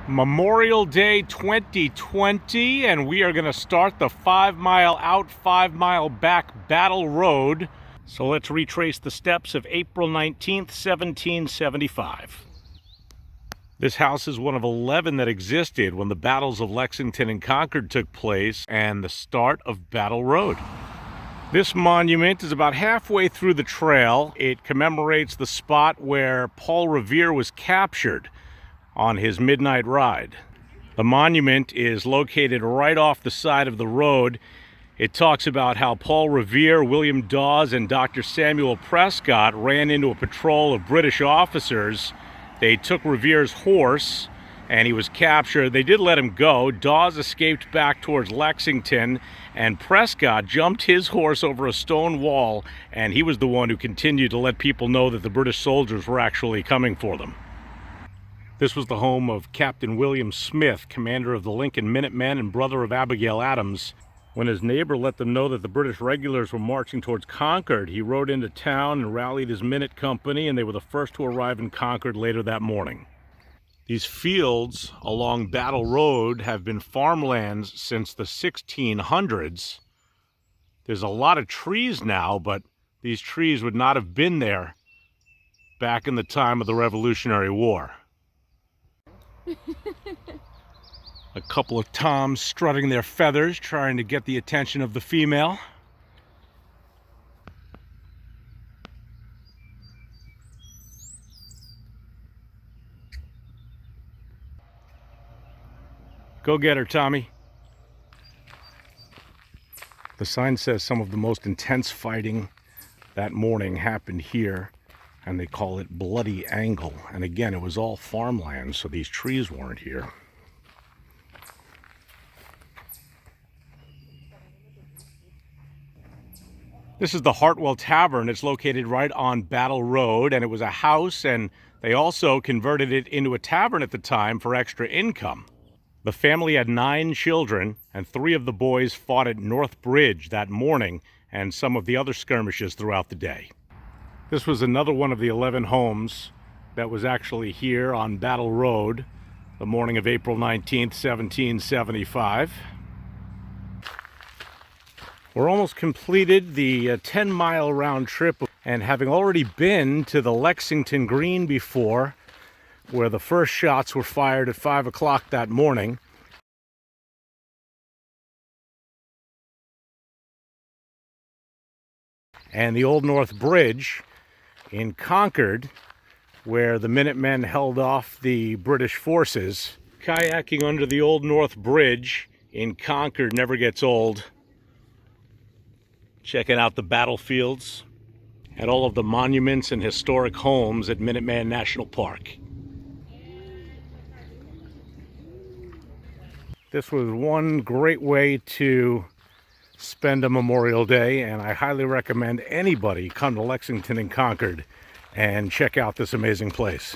Memorial Day 2020, and we are going to start the 5 mile out, 5 mile back Battle Road. So let's retrace the steps of April 19th, 1775. This house is one of 11 that existed when the battles of Lexington and Concord took place and the start of Battle Road. This monument is about halfway through the trail. It commemorates the spot where Paul Revere was captured on his midnight ride. The monument is located right off the side of the road. It talks about how Paul Revere, William Dawes, and Dr. Samuel Prescott ran into a patrol of British officers. They took Revere's horse and he was captured. They did let him go. Dawes escaped back towards Lexington, and Prescott jumped his horse over a stone wall, and he was the one who continued to let people know that the British soldiers were actually coming for them. This was the home of Captain William Smith, commander of the Lincoln Minutemen and brother of Abigail Adams. When his neighbor let them know that the British regulars were marching towards Concord, he rode into town and rallied his minute company, and they were the first to arrive in Concord later that morning. These fields along Battle Road have been farmlands since the 1600s. There's a lot of trees now, but these trees would not have been there back in the time of the Revolutionary War. A couple of toms strutting their feathers, trying to get the attention of the female. Go get her, Tommy. The sign says some of the most intense fighting that morning happened here, and they call it Bloody Angle. And again, it was all farmland, so these trees weren't here. This is the Hartwell Tavern. It's located right on Battle Road, and it was a house, and they also converted it into a tavern at the time for extra income. The family had 9 children, and 3 of the boys fought at North Bridge that morning and some of the other skirmishes throughout the day. This was another one of the 11 homes that was actually here on Battle Road the morning of April 19th, 1775. We're almost completed the 10-mile round trip, and having already been to the Lexington Green before, where the first shots were fired at 5 o'clock that morning, and the Old North Bridge in Concord, where the Minutemen held off the British forces. Kayaking under the Old North Bridge in Concord never gets old. Checking out the battlefields and all of the monuments and historic homes at Minuteman National Park. This was one great way to spend a Memorial Day, and I highly recommend anybody come to Lexington and Concord and check out this amazing place.